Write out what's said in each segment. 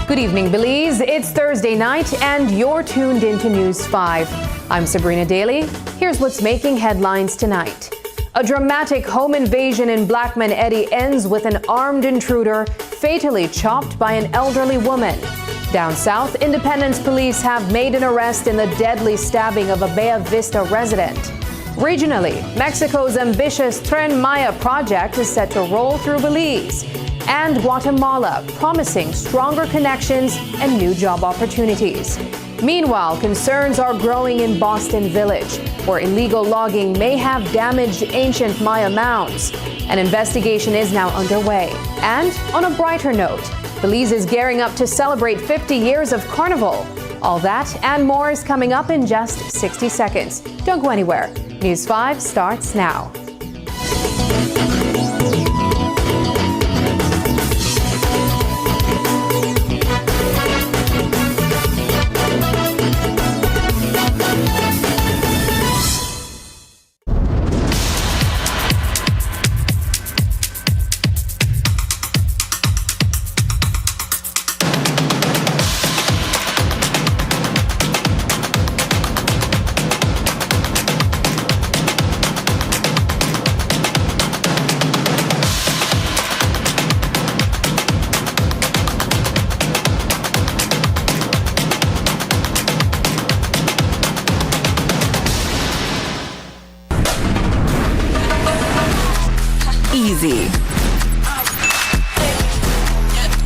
Good evening, Belize. It's Thursday night and you're tuned into News 5. I'm Sabrina Daly. Here's what's making headlines tonight. A dramatic home invasion in Blackman Eddy ends with an armed intruder fatally chopped by an elderly woman. Down south, Independence Police have made an arrest in the deadly stabbing of a Bella Vista resident. Regionally, Mexico's ambitious Tren Maya project is set to roll through Belize. And Guatemala promising stronger connections and new job opportunities. Meanwhile, concerns are growing in Boston Village, where illegal logging may have damaged ancient Maya mounds. An investigation is now underway. And on a brighter note, Belize is gearing up to celebrate 50 years of Carnival. All that and more is coming up in just 60 seconds. Don't go anywhere. News 5 starts now. Easy.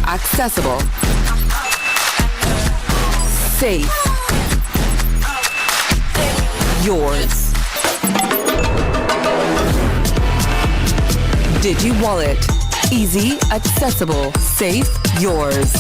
Accessible. Safe. Yours. Digi Wallet. Easy, accessible, safe, yours.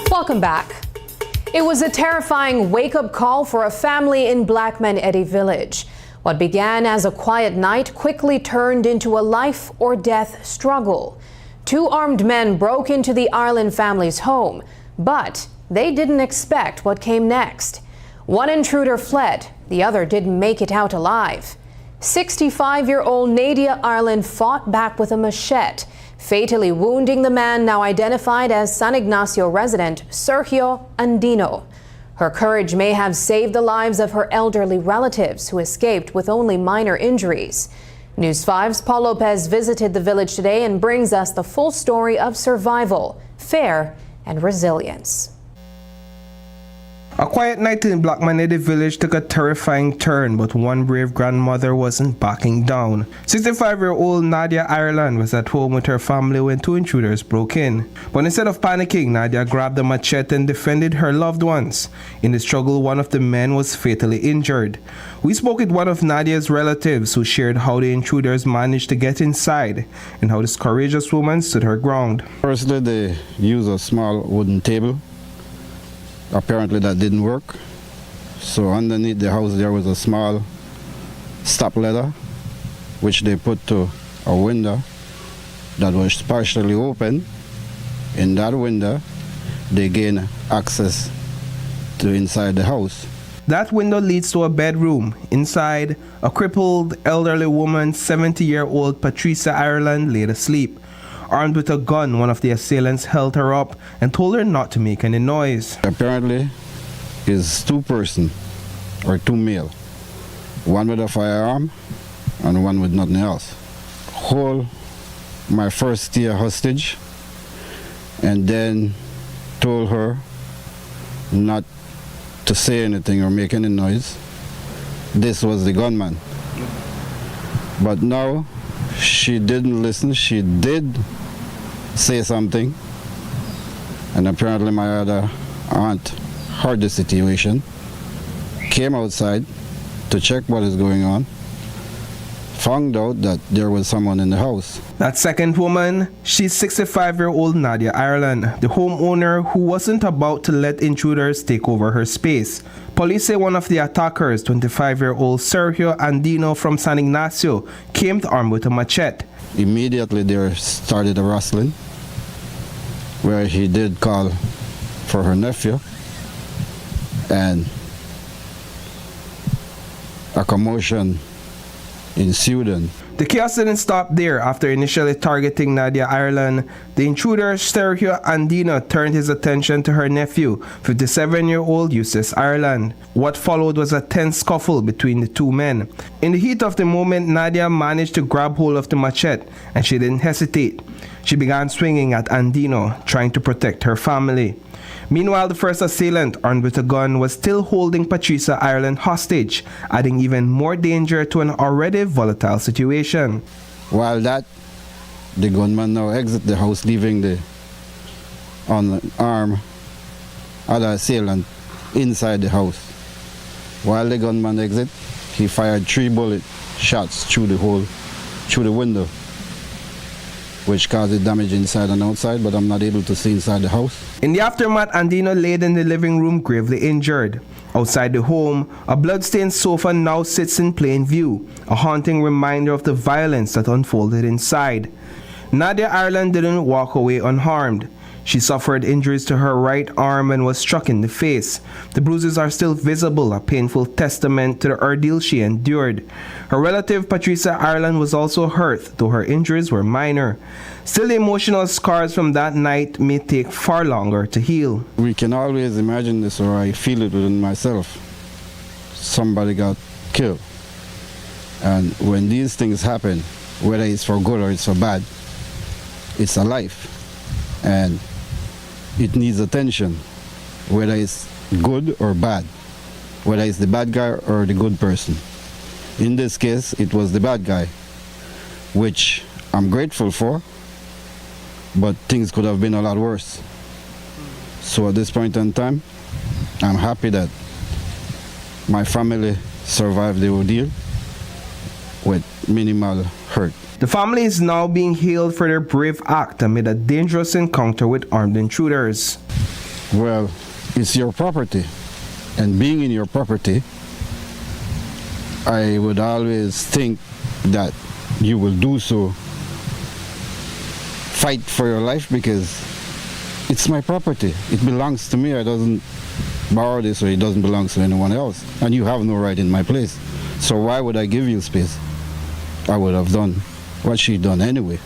Welcome back. It was a terrifying wake-up call for a family in Blackman Eddy Village. What began as a quiet night quickly turned into a life or death struggle. Two armed men broke into the Ireland family's home, but they didn't expect what came next. One intruder fled, the other didn't make it out alive. 65-year-old Nadia Ireland fought back with a machete, fatally wounding the man now identified as San Ignacio resident Sergio Andino. Her courage may have saved the lives of her elderly relatives who escaped with only minor injuries. News 5's Paul Lopez visited the village today and brings us the full story of survival, fear, and resilience. A quiet night in Blackman Eddy Village took a terrifying turn, but one brave grandmother wasn't backing down. 65-year-old Nadia Ireland was at home with her family when two intruders broke in. But instead of panicking, Nadia grabbed a machete and defended her loved ones. In the struggle, one of the men was fatally injured. We spoke with one of Nadia's relatives who shared how the intruders managed to get inside and how this courageous woman stood her ground. Firstly, they used a small wooden table. Apparently that didn't work. So underneath the house there was a small stop ladder which they put to a window that was partially open. In that window they gained access to inside the house. That window leads to a bedroom. Inside, a crippled elderly woman, 70-year-old Patricia Ireland, laid asleep. Armed with a gun, one of the assailants held her up and told her not to make any noise. Apparently, it's two person or two male. One with a firearm and one with nothing else. Hold my first year hostage and then told her not to say anything or make any noise. This was the gunman. But now she didn't listen. She did say something, and apparently my other aunt heard the situation, came outside to check what is going on, found out that there was someone in the house. That second woman, she's 65-year-old Nadia Ireland, the homeowner who wasn't about to let intruders take over her space. Police say one of the attackers, 25-year-old Sergio Andino from San Ignacio, came armed with a machete. Immediately there started a rustling, where he did call for her nephew, and a commotion ensued. The chaos didn't stop there. After initially targeting Nadia Ireland, the intruder Sergio Andino turned his attention to her nephew, 57-year-old Eustace Ireland. What followed was a tense scuffle between the two men. In the heat of the moment, Nadia managed to grab hold of the machete, and she didn't hesitate. She began swinging at Andino, trying to protect her family. Meanwhile, the first assailant, armed with a gun, was still holding Patricia Ireland hostage, adding even more danger to an already volatile situation. While that, the gunman now exit the house, leaving the unarmed other assailant inside the house. While the gunman exit, he fired 3 bullet shots through the window, which caused damage inside and outside, but I'm not able to see inside the house. In the aftermath, Andino laid in the living room gravely injured. Outside the home, a bloodstained sofa now sits in plain view, a haunting reminder of the violence that unfolded inside. Nadia Ireland didn't walk away unharmed. She suffered injuries to her right arm and was struck in the face. The bruises are still visible, a painful testament to the ordeal she endured. Her relative Patricia Ireland was also hurt, though her injuries were minor. Still, the emotional scars from that night may take far longer to heal. We can always imagine this, or I feel it within myself. Somebody got killed. And when these things happen, whether it's for good or it's for bad, it's a life. And it needs attention, whether it's good or bad, whether it's the bad guy or the good person. In this case, it was the bad guy, which I'm grateful for, but things could have been a lot worse. So at this point in time, I'm happy that my family survived the ordeal with minimal hurt. The family is now being hailed for their brave act amid a dangerous encounter with armed intruders. Well, it's your property, and being in your property, I would always think that you will do so, fight for your life, because it's my property. It belongs to me. I doesn't borrow this, or it doesn't belong to anyone else, and you have no right in my place. So why would I give you space? I would have done what she done anyway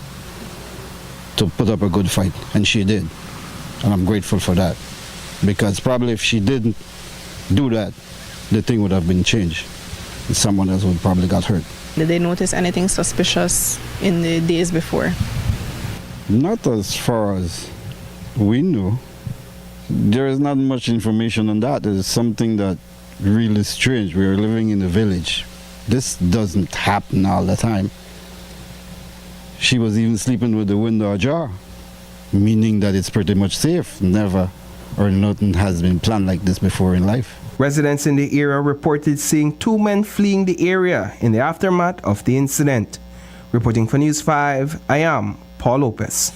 to put up a good fight, and she did, and I'm grateful for that, because probably if she didn't do that, the thing would have been changed and someone else would probably got hurt. Did they notice anything suspicious in the days before? Not as far as we know. There is not much information on that. It's something that really strange. We are living in a village. This doesn't happen all the time. She was even sleeping with the window ajar, meaning that it's pretty much safe. Never or nothing has been planned like this before in life. Residents in the area reported seeing two men fleeing the area in the aftermath of the incident. Reporting for News 5, I am Paul Lopez.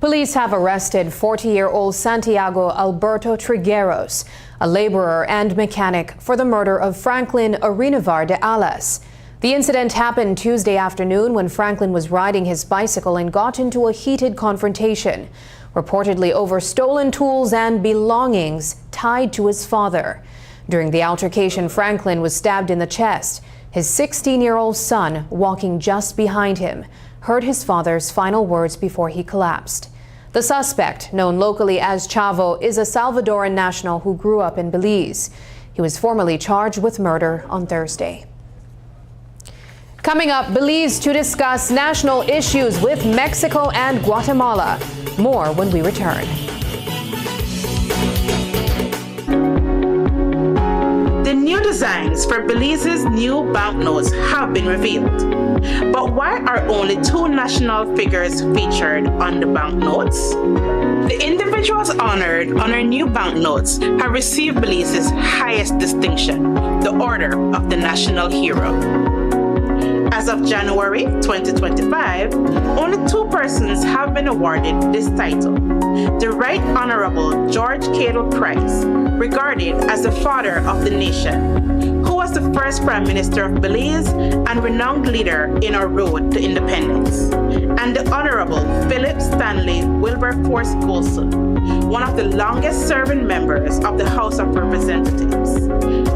Police have arrested 40-year-old Santiago Alberto Trigueros, a laborer and mechanic, for the murder of Franklin Arinavar de Alas. The incident happened Tuesday afternoon when Franklin was riding his bicycle and got into a heated confrontation, reportedly over stolen tools and belongings tied to his father. During the altercation, Franklin was stabbed in the chest. His 16-year-old son, walking just behind him, heard his father's final words before he collapsed. The suspect, known locally as Chavo, is a Salvadoran national who grew up in Belize. He was formally charged with murder on Thursday. Coming up, Belize to discuss national issues with Mexico and Guatemala. More when we return. The new designs for Belize's new banknotes have been revealed. But why are only two national figures featured on the banknotes? The individuals honored on our new banknotes have received Belize's highest distinction, the Order of the National Hero. As of January 2025, only two persons have been awarded this title. The Right Honorable George Cadle Price, regarded as the father of the nation, who was the first Prime Minister of Belize and renowned leader in our road to independence, and the Honorable Philip Stanley Wilberforce Golson, one of the longest-serving members of the House of Representatives,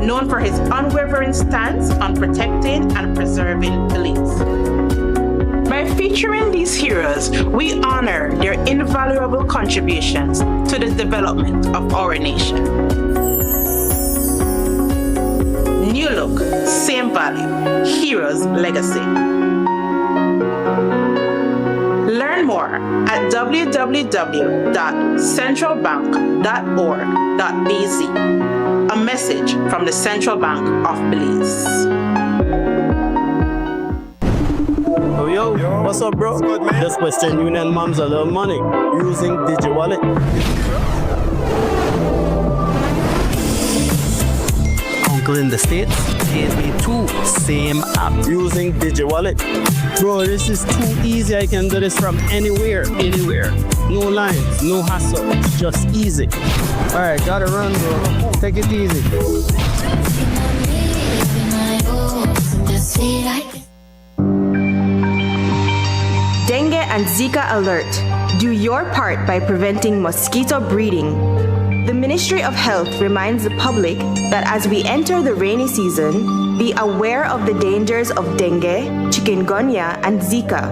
known for his unwavering stance on protecting and preserving Belize. By featuring these heroes, we honor their invaluable contributions to the development of our nation. New look, same value, heroes' legacy. Learn more at www.centralbank.org.bz. A message from the Central Bank of Belize. Yo, what's up, bro? Good, man. Just Western Union moms a little money using DigiWallet. Uncle in the States pays me too. Same app using DigiWallet. Bro, this is too easy. I can do this from anywhere. No lines, no hassle. It's just easy. All right, gotta run, bro. Take it easy. Dengue and Zika alert. Do your part by preventing mosquito breeding. The Ministry of Health reminds the public that as we enter the rainy season, be aware of the dangers of dengue, chikungunya, and Zika.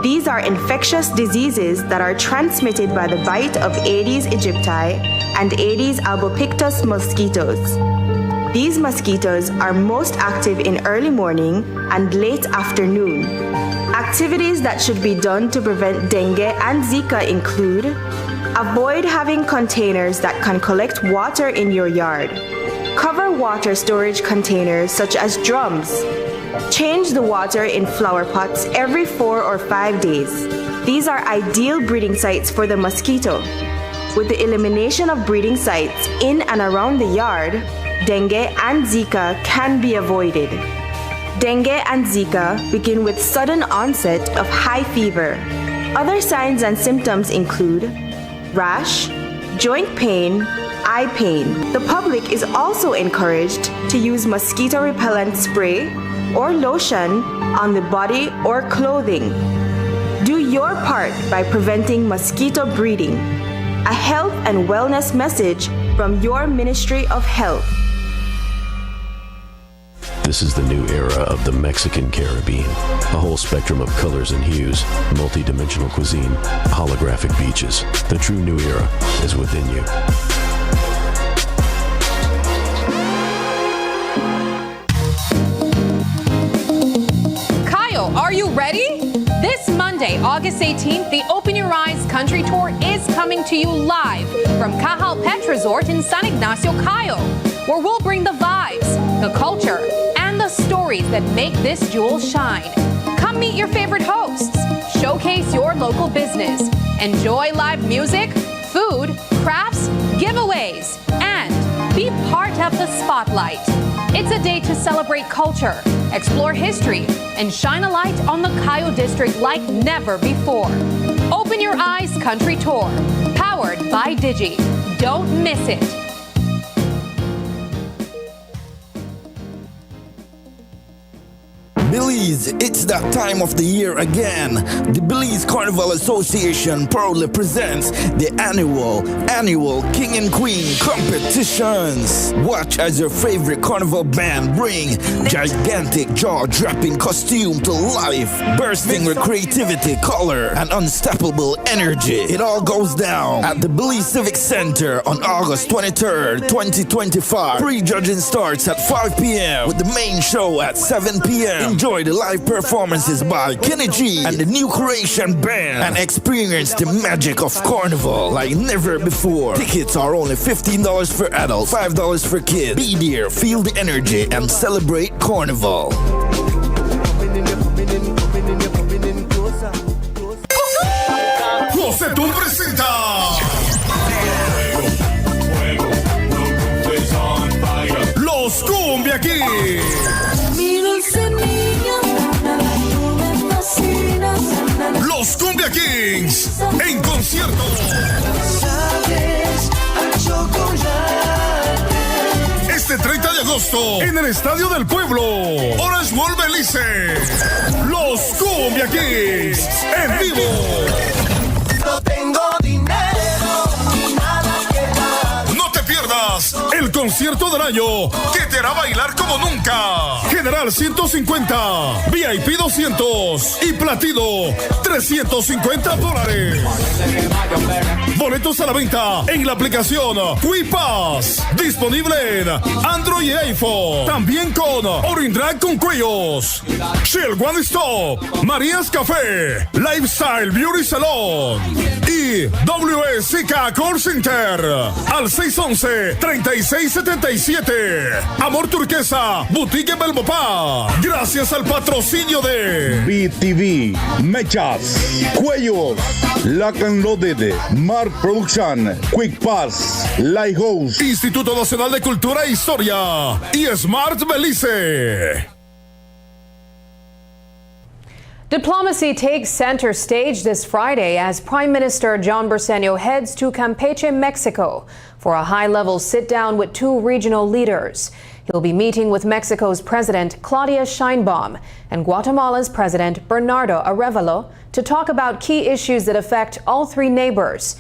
These are infectious diseases that are transmitted by the bite of Aedes aegypti and Aedes albopictus mosquitoes. These mosquitoes are most active in early morning and late afternoon. Activities that should be done to prevent dengue and Zika include: avoid having containers that can collect water in your yard. Cover water storage containers such as drums. Change the water in flower pots every 4 or 5 days. These are ideal breeding sites for the mosquito. With the elimination of breeding sites in and around the yard, dengue and Zika can be avoided. Dengue and Zika begin with sudden onset of high fever. Other signs and symptoms include rash, joint pain, eye pain. The public is also encouraged to use mosquito repellent spray or lotion on the body or clothing. Do your part by preventing mosquito breeding. A health and wellness message from your Ministry of Health. This is the new era of the Mexican Caribbean. A whole spectrum of colors and hues, multi-dimensional cuisine, holographic beaches. The true new era is within you. Kyle, are you ready? This Monday, August 18th, the Open Your Eyes Country Tour is coming to you live from Cajal Pet Resort in San Ignacio, Kyle, where we'll bring the vibes, the culture, and the stories that make this jewel shine. Come meet your favorite hosts, showcase your local business, enjoy live music, food, crafts, giveaways, and be part of the spotlight. It's a day to celebrate culture, explore history, and shine a light on the Cayo District like never before. Open Your Eyes Country Tour, powered by Digi. Don't miss it. Belize, it's that time of the year again. The Belize Carnival Association proudly presents the annual King and Queen competitions. Watch as your favorite carnival band bring gigantic jaw-dropping costume to life, bursting with creativity, color, and unstoppable energy. It all goes down at the Belize Civic Center on August 23rd, 2025. Pre-judging starts at 5 p.m. with the main show at 7 p.m. Enjoy the live performances by Kenny G and the New Creation Band and experience the magic of Carnival like never before. Tickets are only $15 for adults, $5 for kids. Be there, feel the energy, and celebrate Carnival. José Tú presenta Los Cumbia Kings. Los Cumbia Kings en concierto. Este 30 de agosto en el Estadio del Pueblo, Orange Bowl Belice. Los Cumbia Kings en vivo. No tengo dinero ni nada que dar. No te pierdas el concierto del año que te hará bailar como nunca. General 150, VIP 200 y Platino $350. Boletos a la venta en la aplicación QuiPass, disponible en Android y iPhone. También con Orindrag con cuellos, Shell One Stop, Marías Café, Lifestyle Beauty Salon y WSK Call Center al 611-3677. Amor Turquesa, Boutique Belmopá. Gracias al patrocinio de BTV, Mechas, Cuellos, Lock and Loaded, Mark Production, Quick Pass, Lighthouse, Instituto Nacional de Cultura e Historia y Smart Belice. Diplomacy takes center stage this Friday as Prime Minister John Briceño heads to Campeche, Mexico for a high-level sit-down with two regional leaders. He'll be meeting with Mexico's President Claudia Sheinbaum and Guatemala's President Bernardo Arévalo to talk about key issues that affect all three neighbors: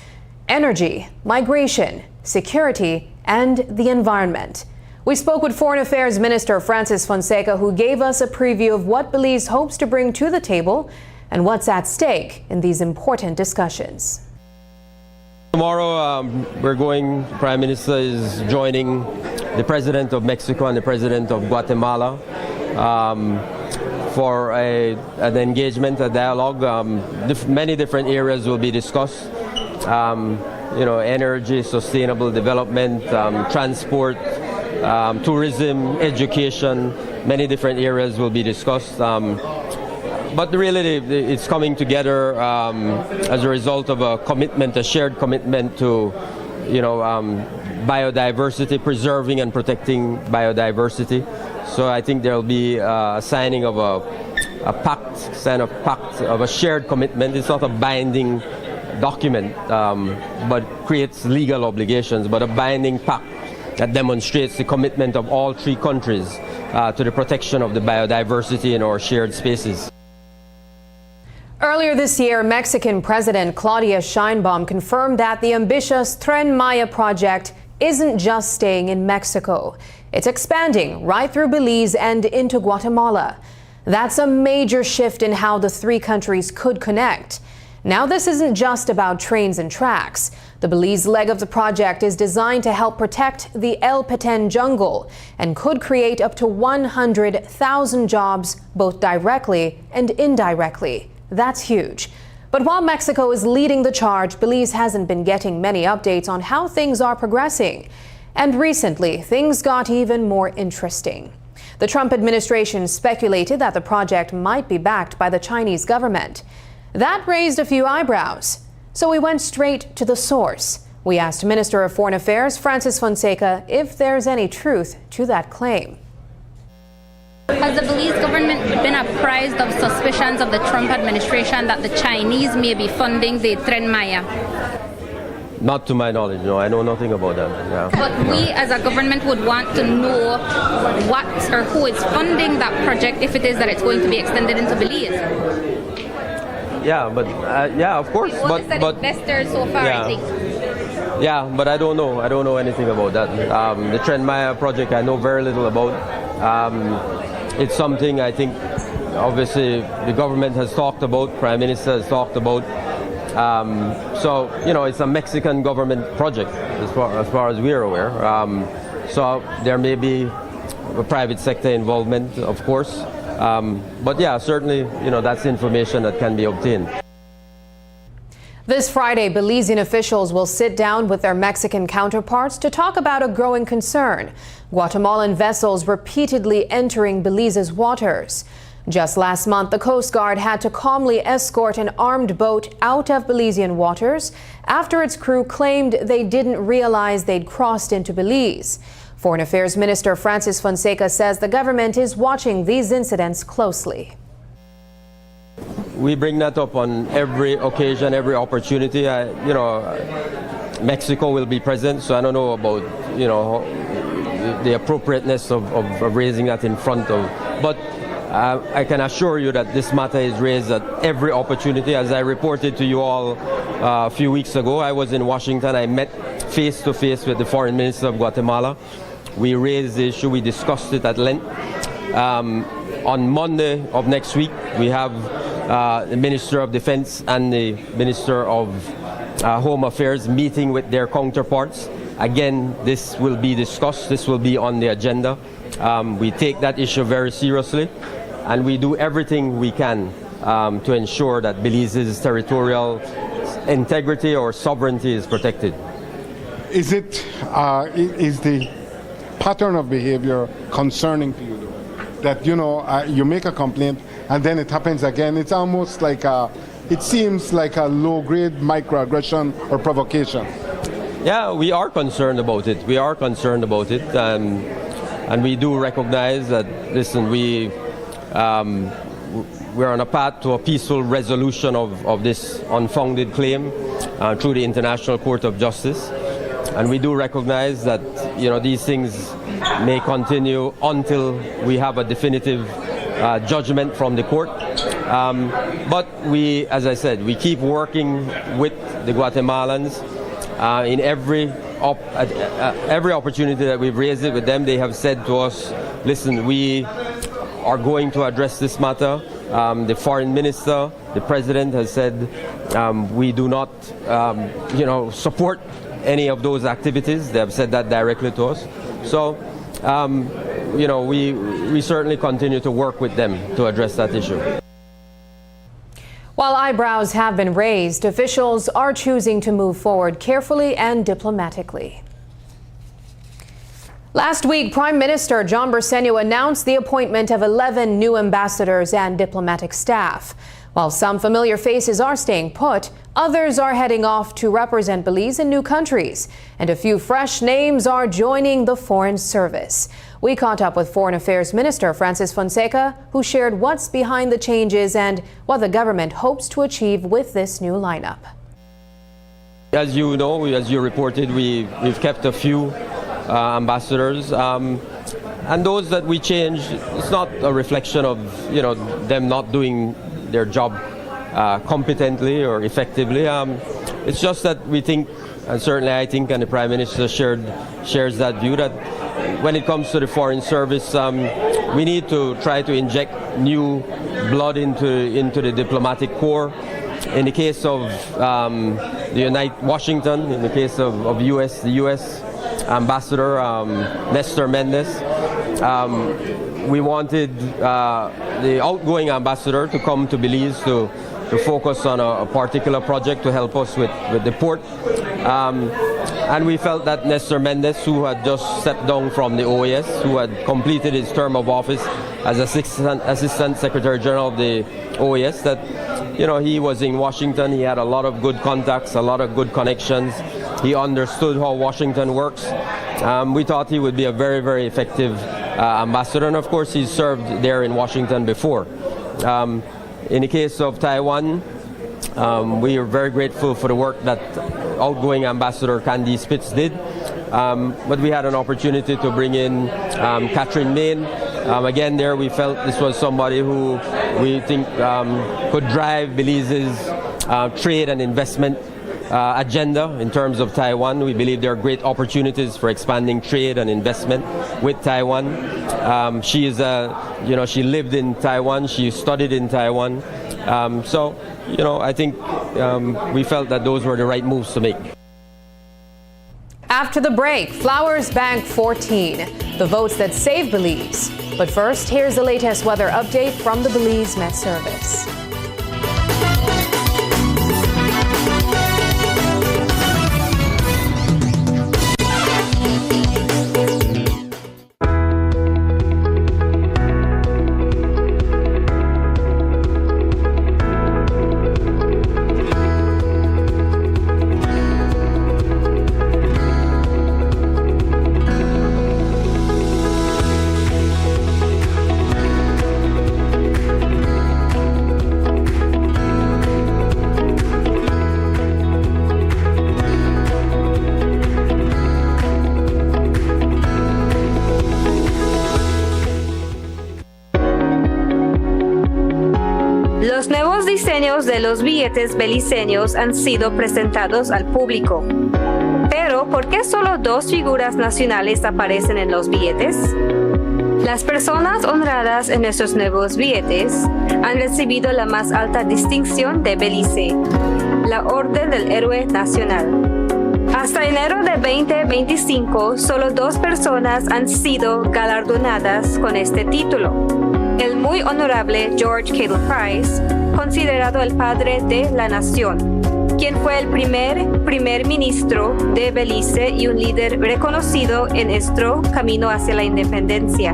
energy, migration, security, and the environment. We spoke with Foreign Affairs Minister Francis Fonseca, who gave us a preview of what Belize hopes to bring to the table and what's at stake in these important discussions. Tomorrow, Prime Minister is joining the President of Mexico and the President of Guatemala for an engagement, a dialogue. Many different areas will be discussed. Energy, sustainable development, transport, tourism, education. Many different areas will be discussed. But really, it's coming together as a result of a commitment, a shared commitment to, biodiversity, preserving and protecting biodiversity. So I think there will be a signing of a pact of a shared commitment. It's not a binding document, but creates legal obligations, but a binding pact that demonstrates the commitment of all three countries to the protection of the biodiversity in our shared spaces. Earlier this year, Mexican President Claudia Sheinbaum confirmed that the ambitious Tren Maya project isn't just staying in Mexico. It's expanding right through Belize and into Guatemala. That's a major shift in how the three countries could connect. Now, this isn't just about trains and tracks. The Belize leg of the project is designed to help protect the El Petén jungle and could create up to 100,000 jobs, both directly and indirectly. That's huge. But while Mexico is leading the charge, Belize hasn't been getting many updates on how things are progressing. And recently, things got even more interesting. The Trump administration speculated that the project might be backed by the Chinese government. That raised a few eyebrows. So we went straight to the source. We asked Minister of Foreign Affairs Francis Fonseca if there's any truth to that claim. Has the Belize government been apprised of suspicions of the Trump administration that the Chinese may be funding the Tren Maya? Not to my knowledge, no. I know nothing about that. Yeah. But we as a government would want to know what or who is funding that project if it is that it's going to be extended into Belize. Yeah, but of course. We only said investors so far, yeah. I think. Yeah, but I don't know. I don't know anything about that. The Tren Maya project, I know very little about. It's something I think, obviously, the government has talked about, Prime Minister has talked about. So, it's a Mexican government project, as far as we're aware. So there may be a private sector involvement, of course. But yeah, certainly, that's information that can be obtained. This Friday, Belizean officials will sit down with their Mexican counterparts to talk about a growing concern: Guatemalan vessels repeatedly entering Belize's waters. Just last month, the Coast Guard had to calmly escort an armed boat out of Belizean waters after its crew claimed they didn't realize they'd crossed into Belize. Foreign Affairs Minister Francis Fonseca says the government is watching these incidents closely. We bring that up on every occasion, every opportunity. Mexico will be present, so I don't know about, the appropriateness of raising that in front of. But I can assure you that this matter is raised at every opportunity. As I reported to you all a few weeks ago, I was in Washington. I met face to face with the Foreign Minister of Guatemala. We raised the issue. We discussed it at length. On Monday of next week, we have the Minister of Defense and the Minister of Home Affairs meeting with their counterparts. Again, this will be discussed. This will be on the agenda. We take that issue very seriously, and we do everything we can to ensure that Belize's territorial integrity or sovereignty is protected. Is the pattern of behavior concerning to you, though? That you make a complaint and then it happens again? It's almost like it seems like a low-grade microaggression or provocation. Yeah, we are concerned about it. We are concerned about it, and we do recognize that. Listen, we're on a path to a peaceful resolution of this unfounded claim through the International Court of Justice, and we do recognize that these things may continue until we have a definitive judgment from the court. But we, as I said, we keep working with the Guatemalans in every opportunity that we've raised it with them. They have said to us, listen, we are going to address this matter. The foreign minister, the president has said we do not support any of those activities. They have said that directly to us. So, we certainly continue to work with them to address that issue. While eyebrows have been raised, officials are choosing to move forward carefully and diplomatically. Last week, Prime Minister John Bersenio announced the appointment of 11 new ambassadors and diplomatic staff. While some familiar faces are staying put, others are heading off to represent Belize in new countries, and a few fresh names are joining the Foreign Service. We caught up with Foreign Affairs Minister Francis Fonseca, who shared what's behind the changes and what the government hopes to achieve with this new lineup. As you know, as you reported, we've kept a few ambassadors, and those that we changed, it's not a reflection of them not doing their job competently or effectively. It's just that we think, and certainly I think, and the Prime Minister shares that view, that when it comes to the Foreign Service, we need to try to inject new blood into the diplomatic corps. In the case of Washington, in the case of the U.S. Ambassador Nestor Mendez, we wanted the outgoing ambassador to come to Belize to focus on a particular project to help us with the port. And we felt that Nestor Mendez, who had just stepped down from the OAS, who had completed his term of office as Assistant Secretary General of the OAS, that he was in Washington, he had a lot of good contacts, a lot of good connections, he understood how Washington works. We thought he would be a very, very effective ambassador, and of course he's served there in Washington before. In the case of Taiwan, we are very grateful for the work that outgoing Ambassador Candy Spitz did, but we had an opportunity to bring in Catherine Main. Again, there we felt this was somebody who we think could drive Belize's trade and investment agenda in terms of Taiwan. We believe there are great opportunities for expanding trade and investment with Taiwan. She is she lived in Taiwan, she studied in Taiwan. So, I think we felt that those were the right moves to make. After the break, Flowers Bank 14, the votes that save Belize. But first, here's the latest weather update from the Belize Met Service. Los nuevos diseños de los billetes beliceños han sido presentados al público. Pero, ¿por qué solo 2 figuras nacionales aparecen en los billetes? Las personas honradas en nuestros nuevos billetes han recibido la más alta distinción de Belice, la Orden del Héroe Nacional. Hasta enero de 2025, solo 2 personas han sido galardonadas con este título. El muy honorable George Cattle Price, considerado el padre de la nación, quien fue el primer ministro de Belice y un líder reconocido en nuestro camino hacia la independencia,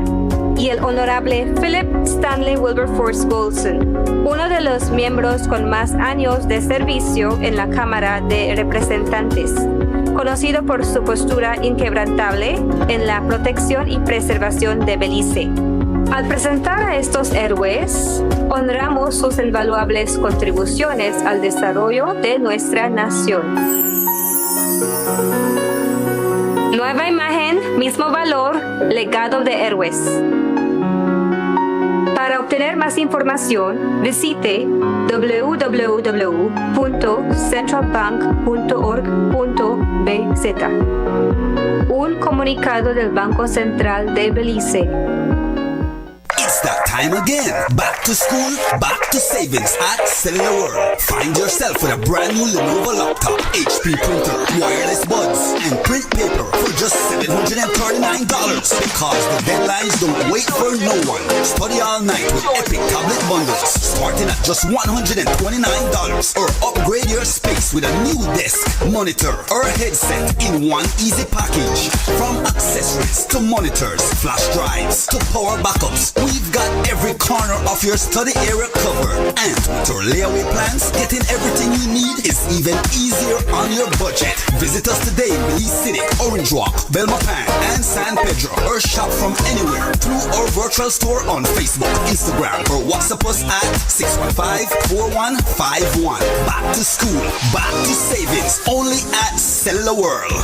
y el honorable Philip Stanley Wilberforce Golson, uno de los miembros con más años de servicio en la Cámara de Representantes, conocido por su postura inquebrantable en la protección y preservación de Belice. Al presentar a estos héroes, honramos sus invaluables contribuciones al desarrollo de nuestra nación. Nueva imagen, mismo valor, legado de héroes. Para obtener más información, visite www.centralbank.org.bz. Un comunicado del Banco Central de Belice. It's that time again. Back to school, back to savings at Cellular World. Find yourself with a brand new Renewable laptop, HP printer, wireless buds, and print paper for just $739. Because the deadlines don't wait for no one. Study all night with epic tablet bundles, starting at just $129. Or upgrade your space with a new desk, monitor, or headset in one easy package. From accessories to monitors, flash drives to power backups, we've got every corner of your study area covered. And with our layaway plans, getting everything you need is even easier on your budget. Visit us today in Belize City, Orange Walk, Belmopan, and San Pedro, or shop from anywhere through our virtual store on Facebook, Instagram, or WhatsApp us at 615-4151. Back to school, back to savings, only at Cellular World.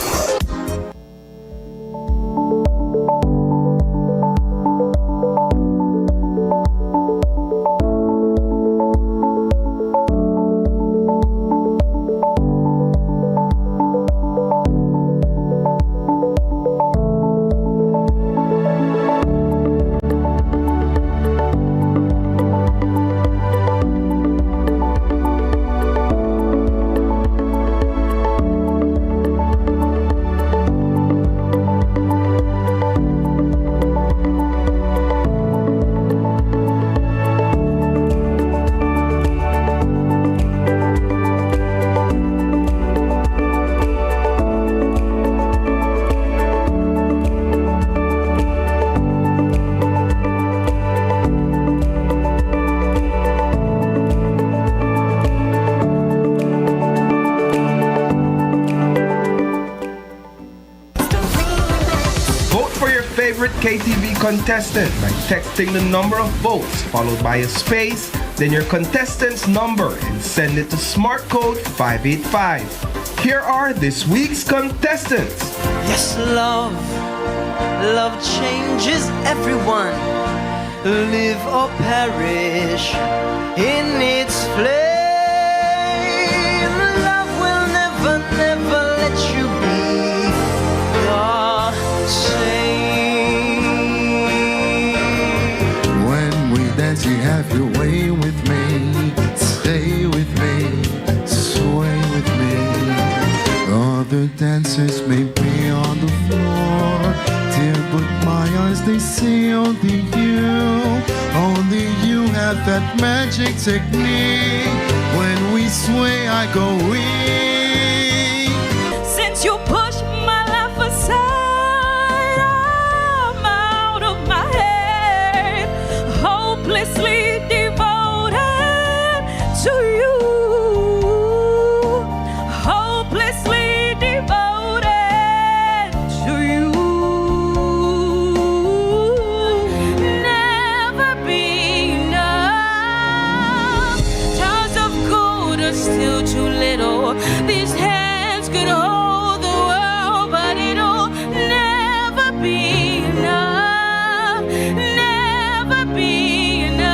KTV contestant by texting the number of votes followed by a space, then your contestant's number, and send it to Smart Code 585. Here are this week's contestants. Yes, love changes everyone. Live or perish in its flame. Love will never let you be the same. You have your way with me, stay with me, sway with me. Other dancers may be on the floor, dear, but my eyes, they see only you have that magic technique. When we sway, I go weak. Since you push my life aside, I'm out of my head, hopelessly devoted to you, hopelessly devoted to you. Never be enough. Tons of gold are still too little. These hands could hold the world, but it'll never be enough. Never be enough.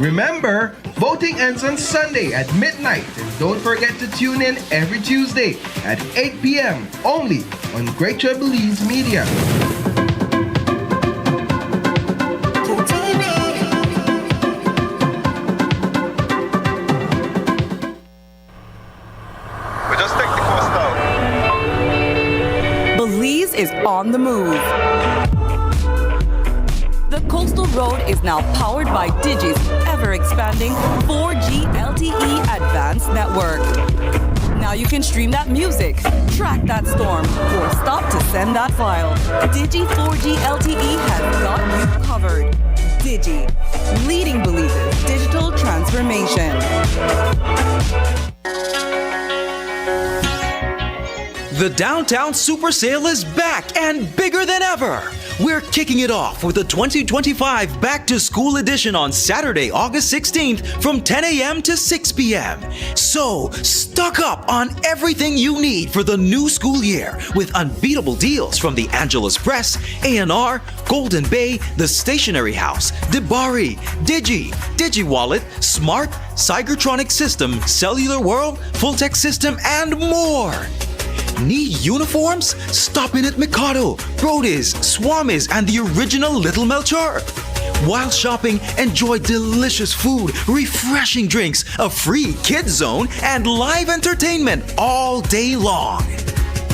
Remember, voting ends on Sunday at midnight, and don't forget to tune in every Tuesday at 8 p.m. only on Greater Belize Media. Belize is on the move. The Coastal Road is now powered by Digi's ever-expanding 4G LTE Advanced Network. Now you can stream that music, track that storm, or stop to send that file. Digi 4G LTE has got you covered. Digi, leading Belize's digital transformation. The Downtown Super Sale is back and bigger than ever. We're kicking it off with the 2025 Back to School edition on Saturday, August 16th from 10 a.m. to 6 p.m. So, stock up on everything you need for the new school year with unbeatable deals from the Angeles Press, A&R, Golden Bay, The Stationery House, Debari, Digi Wallet, Smart, Cygertronic System, Cellular World, Full Tech System, and more. Need uniforms? Stop in at Mikado, Brody's, Swami's, and the original Little Melchor. While shopping, enjoy delicious food, refreshing drinks, a free kids zone, and live entertainment all day long.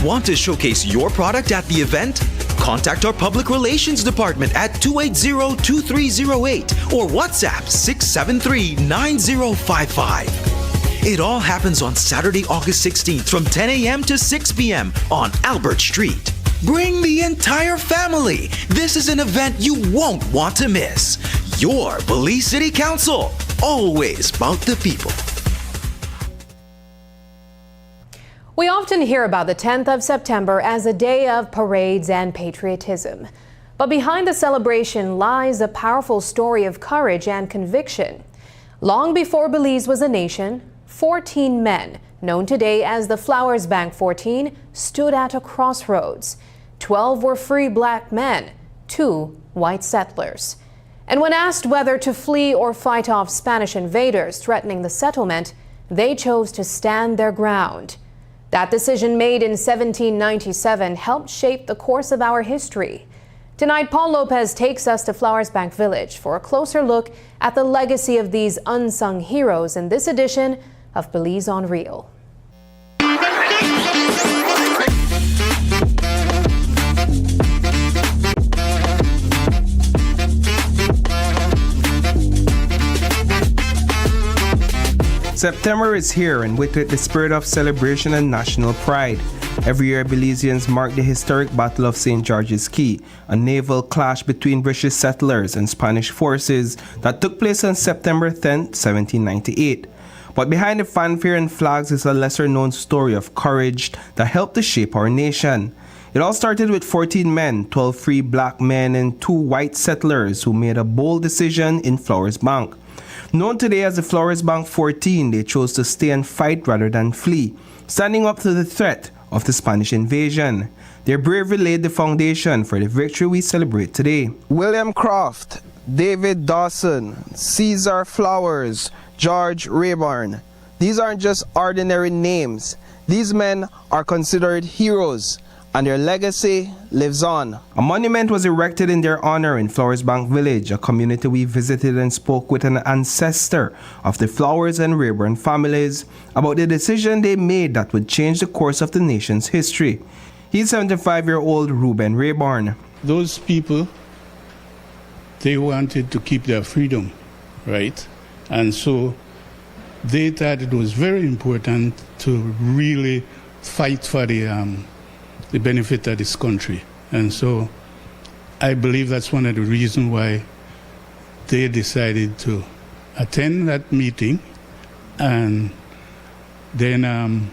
Want to showcase your product at the event? Contact our public relations department at 280-2308 or WhatsApp 673-9055. It all happens on Saturday, August 16th from 10 a.m. to 6 p.m. on Albert Street. Bring the entire family. This is an event you won't want to miss. Your Belize City Council, always about the people. We often hear about the 10th of September as a day of parades and patriotism. But behind the celebration lies a powerful story of courage and conviction. Long before Belize was a nation, 14 men, known today as the Flowers Bank 14, stood at a crossroads. 12 were free black men, 2 white settlers. And when asked whether to flee or fight off Spanish invaders threatening the settlement, they chose to stand their ground. That decision made in 1797 helped shape the course of our history. Tonight, Paul Lopez takes us to Flowers Bank Village for a closer look at the legacy of these unsung heroes in this edition of Belize on Real. September is here, and with it the spirit of celebration and national pride. Every year, Belizeans mark the historic Battle of St. George's Key, a naval clash between British settlers and Spanish forces that took place on September 10, 1798. But behind the fanfare and flags is a lesser-known story of courage that helped to shape our nation. It all started with 14 men, 12 free black men and 2 white settlers who made a bold decision in Flowers Bank. Known today as the Flowers Bank 14, they chose to stay and fight rather than flee, standing up to the threat of the Spanish invasion. Their bravery laid the foundation for the victory we celebrate today. William Croft, David Dawson, Caesar Flowers, George Rayburn. These aren't just ordinary names. These men are considered heroes, and their legacy lives on. A monument was erected in their honor in Flowers Bank Village, a community we visited and spoke with an ancestor of the Flowers and Rayburn families about the decision they made that would change the course of the nation's history. He's 75-year-old Reuben Rayburn. Those people, they wanted to keep their freedom, right? And so they thought it was very important to really fight for the benefit of this country. And so I believe that's one of the reasons why they decided to attend that meeting. And then,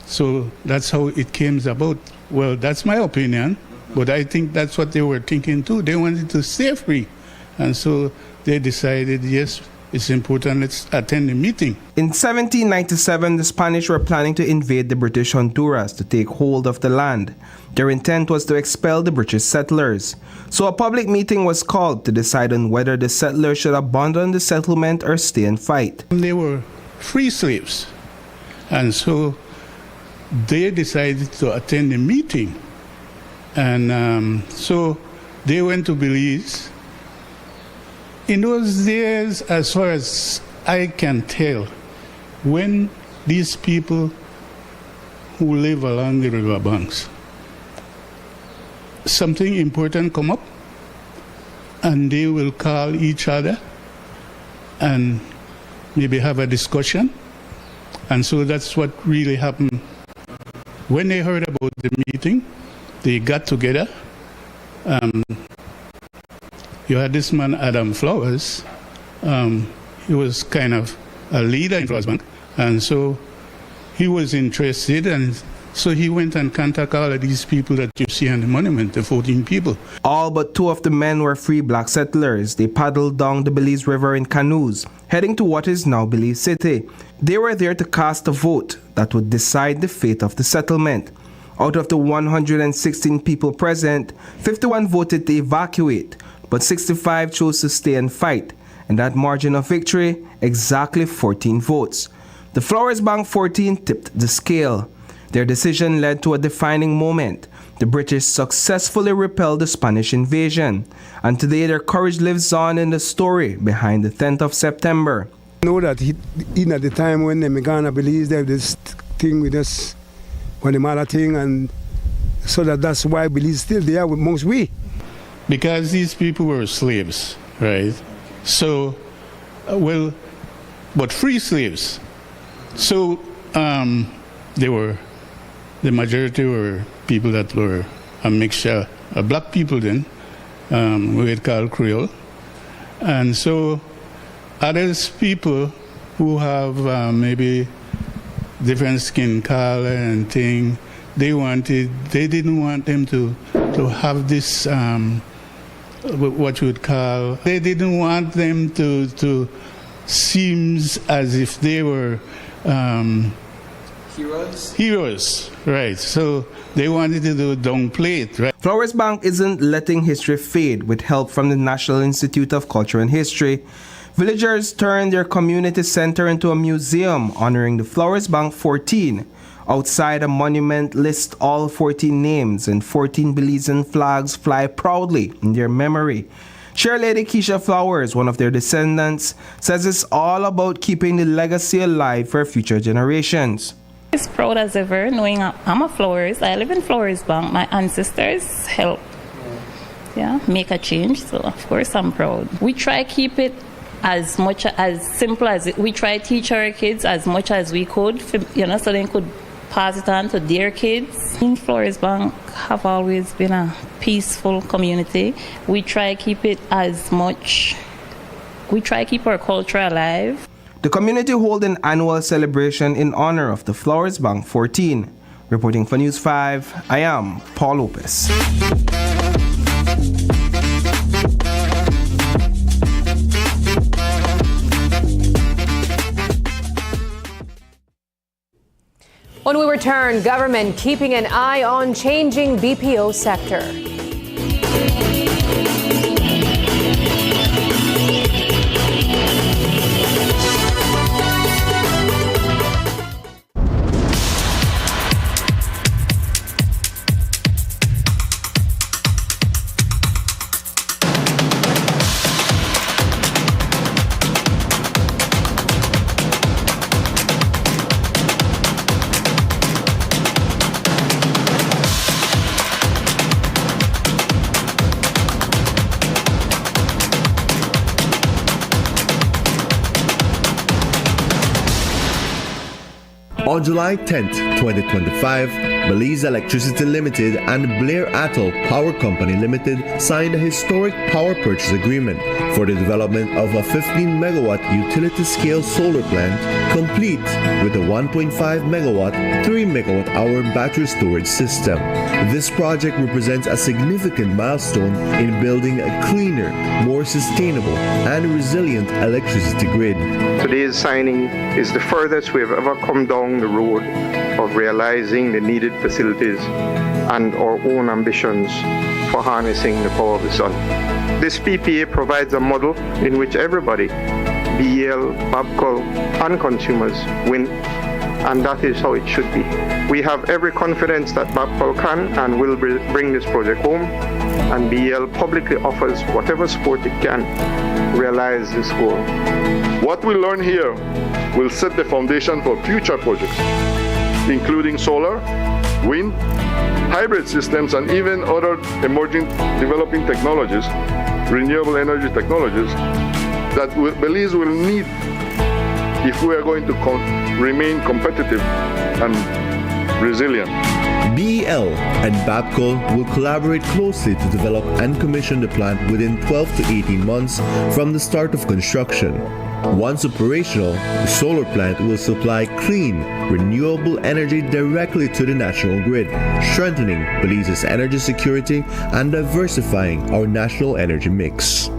so that's how it came about. Well, that's my opinion, but I think that's what they were thinking too. They wanted to stay free. And so they decided, yes, it's important, let's attend the meeting. In 1797, the Spanish were planning to invade the British Honduras to take hold of the land. Their intent was to expel the British settlers. So a public meeting was called to decide on whether the settlers should abandon the settlement or stay and fight. They were free slaves. And so they decided to attend the meeting. And so they went to Belize. In those days, as far as I can tell, when these people who live along the river banks, something important come up, and they will call each other and maybe have a discussion. And so that's what really happened. When they heard about the meeting, they got together. You had this man, Adam Flowers. He was kind of a leader in Flowers Bank. And so he was interested. And so he went and contacted all of these people that you see on the monument, the 14 people. All but 2 of the men were free black settlers. They paddled down the Belize River in canoes, heading to what is now Belize City. They were there to cast a vote that would decide the fate of the settlement. Out of the 116 people present, 51 voted to evacuate, but 65 chose to stay and fight, and that margin of victory, exactly 14 votes. The Flowers Bank 14 tipped the scale. Their decision led to a defining moment. The British successfully repelled the Spanish invasion, and today their courage lives on in the story behind the 10th of September. I know that even at the time when the Megana Belize, they have this thing with us, when the mother thing, and so that's why Belize is still there amongst we. Because these people were slaves, right? So, but free slaves. So the majority were people that were a mixture of black people then, we would call Creole. And so others people who have maybe different skin color and thing, they didn't want them to have this, what you would call, they didn't want them to seem as if they were Heroes, right. So they wanted to downplay it, right? Flores Bank isn't letting history fade. With help from the National Institute of Culture and History, villagers turned their community center into a museum honoring the Flores Bank 14. Outside a monument lists all 14 names, and 14 Belizean flags fly proudly in their memory. Chair Lady Keisha Flowers, one of their descendants, says it's all about keeping the legacy alive for future generations. I'm as proud as ever, knowing I'm a Flores. I live in Flores Bank. My ancestors helped make a change, so of course I'm proud. We try to keep it as simple as it. We try to teach our kids as much as we could, so they could pass it on to their kids. In Flores Bank have always been a peaceful community. We try to keep it we try to keep our culture alive. The community hold an annual celebration in honor of the Flores Bank 14. Reporting for News 5, I am Paul Lopez. When we return, government keeping an eye on changing BPO sector. On July 10, 2025, Belize Electricity Limited and Blair Atoll Power Company Limited signed a historic power purchase agreement for the development of a 15-megawatt utility-scale solar plant, complete with a 1.5 megawatt, 3 megawatt-hour battery storage system. This project represents a significant milestone in building a cleaner, more sustainable, and resilient electricity grid. Today's signing is the furthest we have ever come down the road of realizing the needed facilities and our own ambitions for harnessing the power of the sun. This PPA provides a model in which everybody, BEL, Babcock, and consumers win, and that is how it should be. We have every confidence that Babcock can and will bring this project home, and BEL publicly offers whatever support it can to realize this goal. What we learn here will set the foundation for future projects, including solar, wind, hybrid systems, and even other emerging developing technologies, renewable energy technologies, that Belize will need if we are going to remain competitive and resilient. BEL and Babcock will collaborate closely to develop and commission the plant within 12 to 18 months from the start of construction. Once operational, the solar plant will supply clean, renewable energy directly to the national grid, strengthening Belize's energy security and diversifying our national energy mix.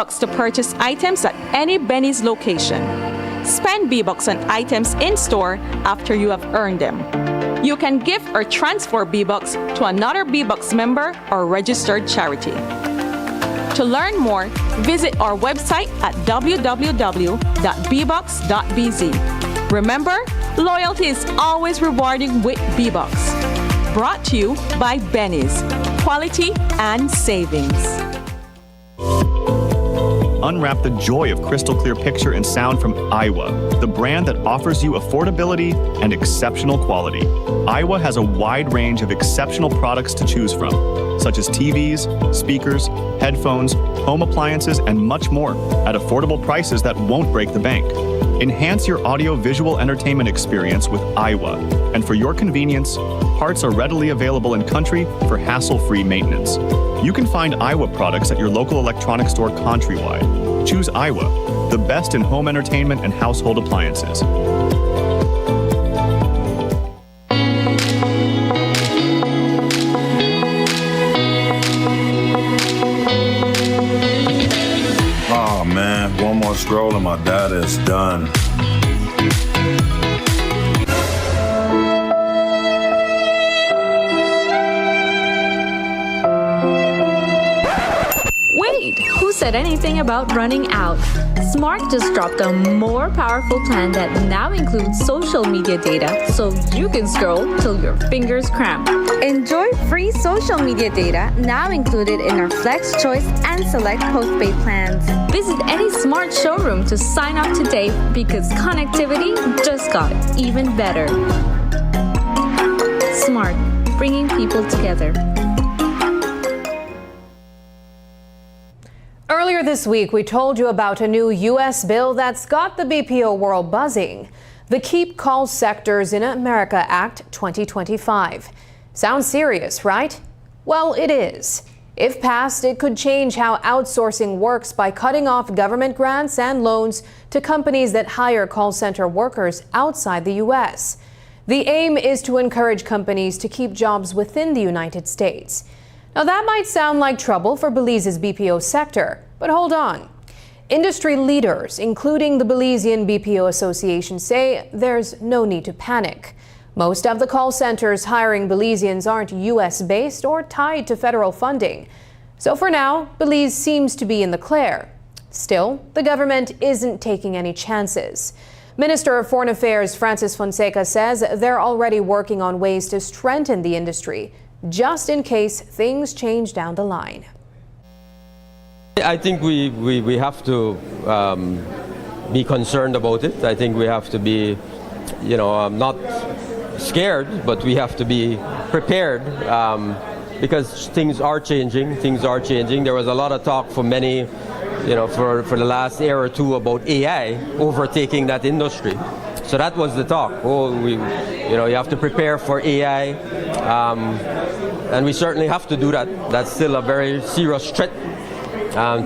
B-Bucks to purchase items at any Benny's location. Spend B-Bucks on items in-store after you have earned them. You can gift or transfer B-Bucks to another B-Bucks member or registered charity. To learn more, visit our website at www.bbucks.bz. Remember, loyalty is always rewarding with B-Bucks. Brought to you by Benny's. Quality and savings. Unwrap the joy of crystal clear picture and sound from Iowa, the brand that offers you affordability and exceptional quality. Iowa has a wide range of exceptional products to choose from, such as TVs, speakers, headphones, home appliances, and much more at affordable prices that won't break the bank. Enhance your audio-visual entertainment experience with Iowa, and for your convenience, parts are readily available in country for hassle-free maintenance. You can find Iowa products at your local electronics store countrywide. Choose Iowa, the best in home entertainment and household appliances. Oh man, one more scroll and my data is done. Wait, who said anything about running out? Smart just dropped a more powerful plan that now includes social media data so you can scroll till your fingers cramp. Enjoy free social media data now included in our Flex Choice and Select postpaid plans. Visit any Smart showroom to sign up today because connectivity just got even better. Smart, bringing people together. Earlier this week, we told you about a new U.S. bill that's got the BPO world buzzing. The Keep Call Sectors in America Act 2025. Sounds serious, right? Well, it is. If passed, it could change how outsourcing works by cutting off government grants and loans to companies that hire call center workers outside the U.S. The aim is to encourage companies to keep jobs within the United States. Now, that might sound like trouble for Belize's BPO sector, but hold on. Industry leaders, including the Belizean BPO Association, say there's no need to panic. Most of the call centers hiring Belizeans aren't U.S.-based or tied to federal funding. So for now, Belize seems to be in the clear. Still, the government isn't taking any chances. Minister of Foreign Affairs Francis Fonseca says they're already working on ways to strengthen the industry, just in case things change down the line. I think we have to be concerned about it. I think we have to be, not scared, but we have to be prepared because things are changing. There was a lot of talk for many, for the last year or two about AI overtaking that industry. So that was the talk. You have to prepare for AI. And we certainly have to do that. That's still a very serious threat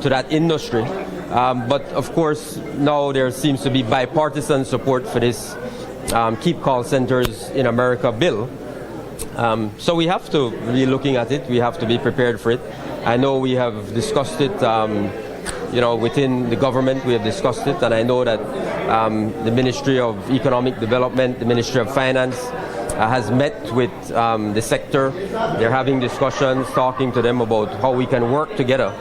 to that industry. But of course, now there seems to be bipartisan support for this Keep Call Centers in America bill. So we have to be looking at it. We have to be prepared for it. I know we have discussed it, within the government. We have discussed it. And I know that the Ministry of Economic Development, the Ministry of Finance, has met with the sector. They're having discussions, talking to them about how we can work together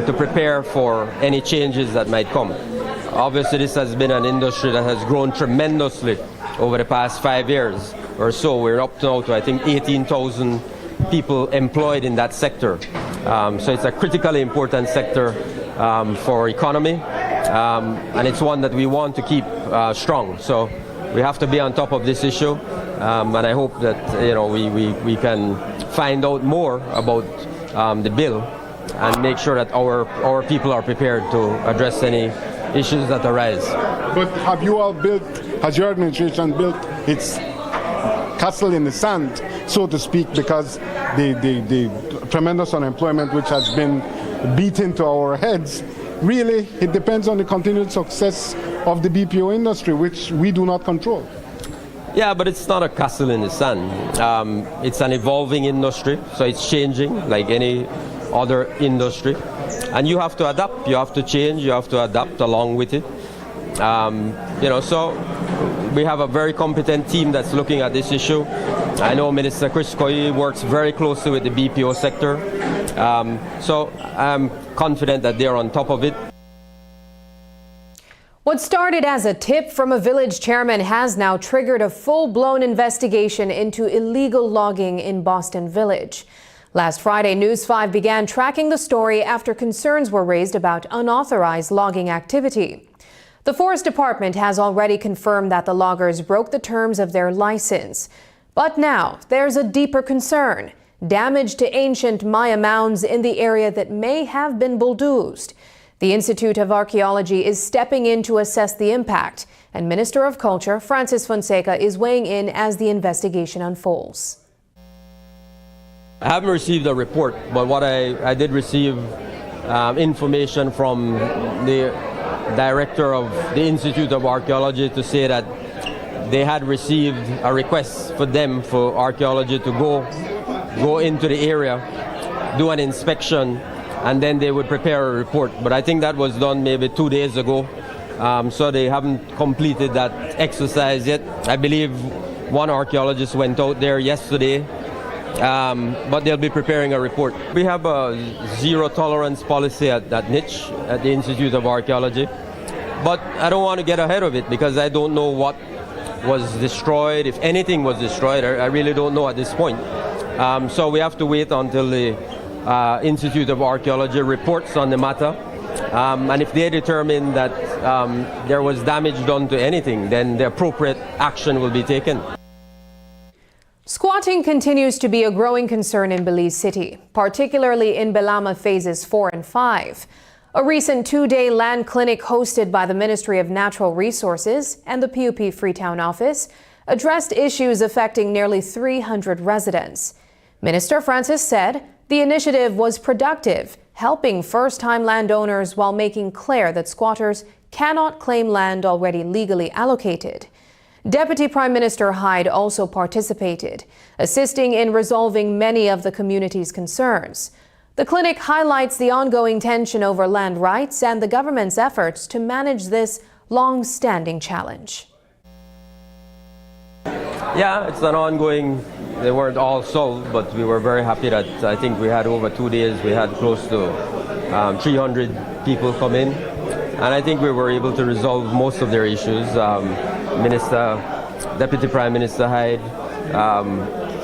to prepare for any changes that might come. Obviously, this has been an industry that has grown tremendously over the past 5 years or so. We're up now to, I think, 18,000 people employed in that sector. So it's a critically important sector for economy, and it's one that we want to keep strong. So we have to be on top of this issue. And I hope that we can find out more about the bill and make sure that our people are prepared to address any issues that arise. But has your administration built its castle in the sand, so to speak, because the tremendous unemployment which has been beaten to our heads, really it depends on the continued success of the BPO industry, which we do not control. Yeah, but it's not a castle in the sand. It's an evolving industry, so it's changing like any other industry. and you have to adapt, you have to change, you have to adapt along with it. So we have a very competent team that's looking at this issue. I know Minister Chris Koyi works very closely with the BPO sector. So I'm confident that they're on top of it. What started as a tip from a village chairman has now triggered a full-blown investigation into illegal logging in Boston Village. Last Friday, News 5 began tracking the story after concerns were raised about unauthorized logging activity. The Forest Department has already confirmed that the loggers broke the terms of their license. But now there's a deeper concern: damage to ancient Maya mounds in the area that may have been bulldozed. The Institute of Archaeology is stepping in to assess the impact, and Minister of Culture Francis Fonseca is weighing in as the investigation unfolds. I haven't received a report, but what I did receive information from the director of the Institute of Archaeology to say that they had received a request for archaeology to go into the area, do an inspection, and then they would prepare a report. But I think that was done maybe 2 days ago, so they haven't completed that exercise yet. I believe one archaeologist went out there yesterday, but they'll be preparing a report. We have a zero tolerance policy at that niche at the Institute of Archaeology, but I don't want to get ahead of it because I don't know what was destroyed, if anything was destroyed. I really don't know at this point. So we have to wait until the Institute of Archaeology reports on the matter, and if they determine that there was damage done to anything, then the appropriate action will be taken. Squatting continues to be a growing concern in Belize City, particularly in Belama Phases 4 and 5. A recent 2-day land clinic hosted by the Ministry of Natural Resources and the PUP Freetown office addressed issues affecting nearly 300 residents. Minister Francis said the initiative was productive, helping first-time landowners while making clear that squatters cannot claim land already legally allocated. Deputy Prime Minister Hyde also participated, assisting in resolving many of the community's concerns. The clinic highlights the ongoing tension over land rights and the government's efforts to manage this long-standing challenge. Yeah, it's an ongoing. They weren't all solved, but we were very happy that I think we had over 2 days, we had close to 300 people come in. And I think we were able to resolve most of their issues. Deputy Prime Minister Hyde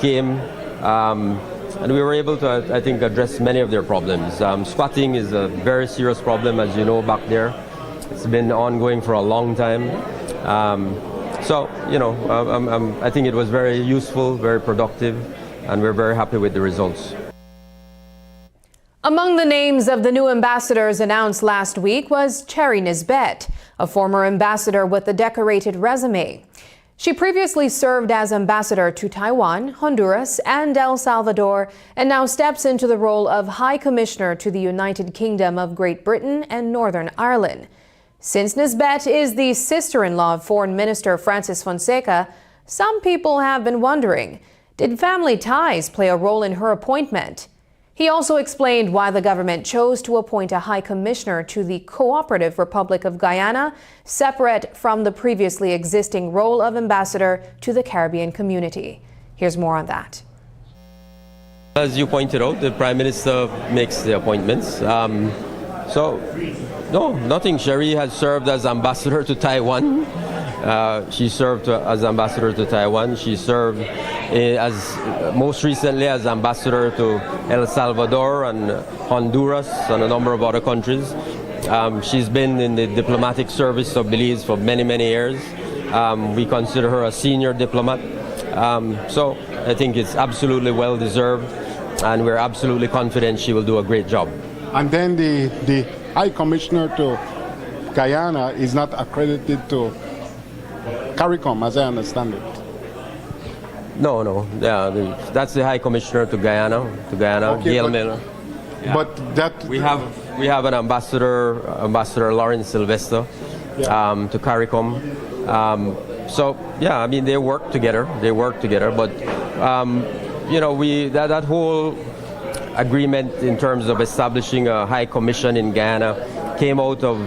came, and we were able to, I think, address many of their problems. Squatting is a very serious problem, as you know, back there. It's been ongoing for a long time. I think it was very useful, very productive, and we're very happy with the results. Among the names of the new ambassadors announced last week was Cherry Nisbet, a former ambassador with a decorated resume. She previously served as ambassador to Taiwan, Honduras, and El Salvador, and now steps into the role of High Commissioner to the United Kingdom of Great Britain and Northern Ireland. Since Nisbet is the sister-in-law of Foreign Minister Francis Fonseca, some people have been wondering, did family ties play a role in her appointment? He also explained why the government chose to appoint a High Commissioner to the Cooperative Republic of Guyana, separate from the previously existing role of ambassador to the Caribbean community. Here's more on that. As you pointed out, the Prime Minister makes the appointments. No, nothing. Sherry has served as ambassador to Taiwan. She served as ambassador to Taiwan. She served most recently as ambassador to El Salvador and Honduras and a number of other countries. She's been in the diplomatic service of Belize for many, many years. We consider her a senior diplomat. So I think it's absolutely well deserved, and we're absolutely confident she will do a great job. And then the High Commissioner to Guyana is not accredited to CARICOM, as I understand it. No. Yeah, that's the High Commissioner to Guyana, okay, Gail Miller. Yeah. But that we have an Ambassador Lawrence Sylvester, to CARICOM. They work together. But that whole agreement in terms of establishing a high commission in Guyana came out of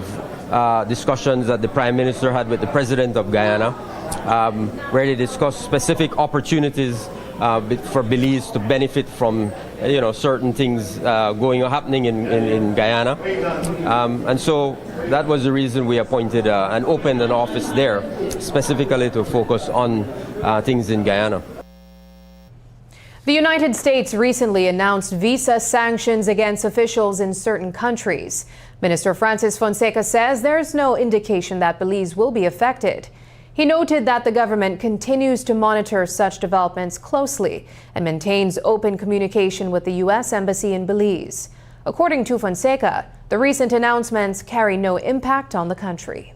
discussions that the Prime Minister had with the President of Guyana, where they discussed specific opportunities for Belize to benefit from certain things happening in Guyana, and so that was the reason we appointed and opened an office there specifically to focus on things in Guyana. The United States recently announced visa sanctions against officials in certain countries. Minister Francis Fonseca says there's no indication that Belize will be affected. He noted that the government continues to monitor such developments closely and maintains open communication with the U.S. Embassy in Belize. According to Fonseca, the recent announcements carry no impact on the country.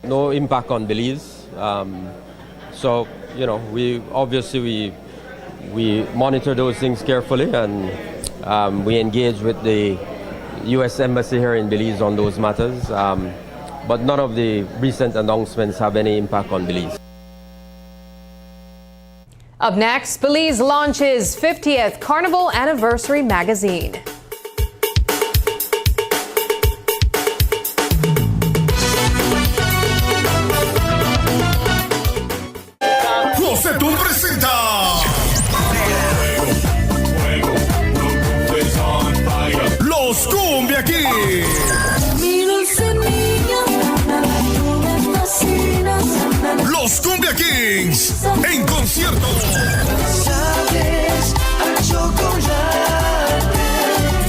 No impact on Belize. So, we obviously monitor those things carefully, and we engage with the U.S. Embassy here in Belize on those matters. But none of the recent announcements have any impact on Belize. Up next, Belize launches 50th Carnival Anniversary magazine. Rosetón presenta Los Cumbia Kings. Los Cumbia Kings en concierto.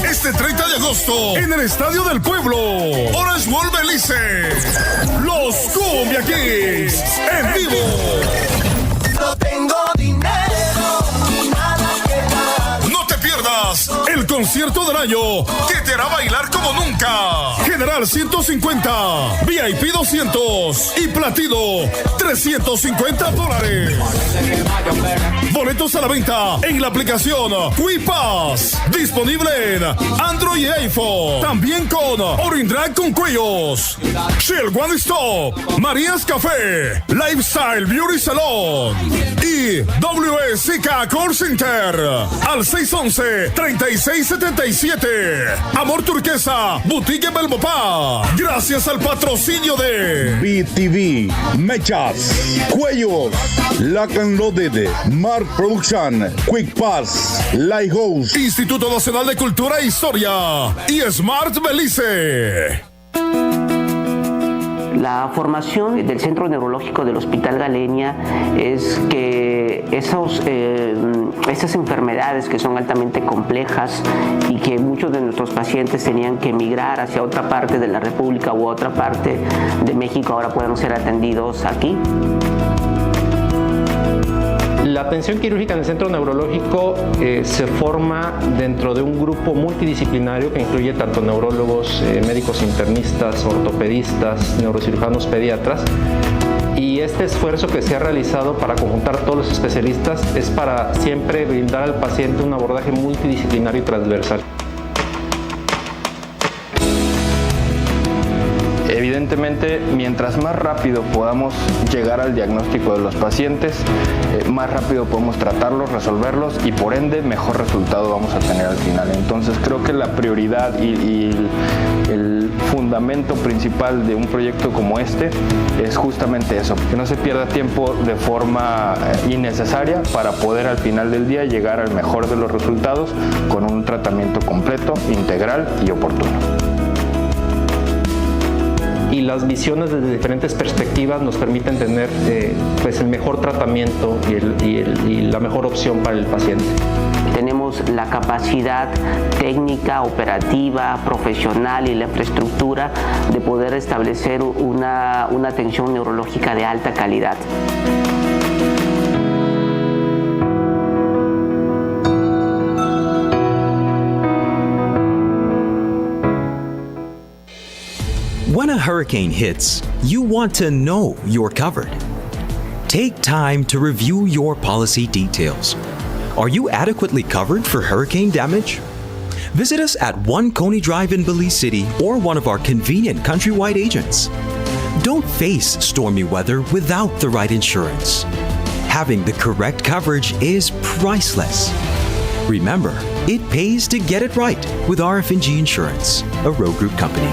Este 30 de agosto en el Estadio del Pueblo, Orange World Belice. Los Cumbia Kings en vivo. No tengo dinero ni nada que dar. No te pierdas el concierto del año que te hará bailar como nunca. General 150, VIP 200 y Platino $350. Boletos a la venta en la aplicación QuiPass, disponible en Android y iPhone. También con Orindrag con cuellos, Shell One Stop, Marías Café, Lifestyle Beauty Salon y WSK Call Center al 611-3677. Amor Turquesa, Boutique Belmopá. Gracias al patrocinio de BTV, Mechas, Cuellos, Lock and Loaded, Mark Production, Quick Pass, Lighthouse, Instituto Nacional de Cultura e Historia y Smart Belice. La formación del Centro Neurológico del Hospital Galenia es que esas enfermedades que son altamente complejas y que muchos de nuestros pacientes tenían que emigrar hacia otra parte de la República u otra parte de México ahora puedan ser atendidos aquí. La atención quirúrgica en el centro neurológico se forma dentro de un grupo multidisciplinario que incluye tanto neurólogos, médicos internistas, ortopedistas, neurocirujanos, pediatras. Y este esfuerzo que se ha realizado para conjuntar todos los especialistas es para siempre brindar al paciente un abordaje multidisciplinario y transversal. Evidentemente, mientras más rápido podamos llegar al diagnóstico de los pacientes, más rápido podemos tratarlos, resolverlos y por ende mejor resultado vamos a tener al final. Entonces creo que la prioridad y el fundamento principal de un proyecto como este es justamente eso, que no se pierda tiempo de forma innecesaria para poder al final del día llegar al mejor de los resultados con un tratamiento completo, integral y oportuno. Y las visiones desde diferentes perspectivas nos permiten tener pues el mejor tratamiento y la mejor opción para el paciente. Tenemos la capacidad técnica, operativa, profesional y la infraestructura de poder establecer una atención neurológica de alta calidad. When a hurricane hits, you want to know you're covered. Take time to review your policy details. Are you adequately covered for hurricane damage? Visit us at 1 Coney Drive in Belize City or one of our convenient countrywide agents. Don't face stormy weather without the right insurance. Having the correct coverage is priceless. Remember, it pays to get it right with RF&G Insurance, a Roe Group company.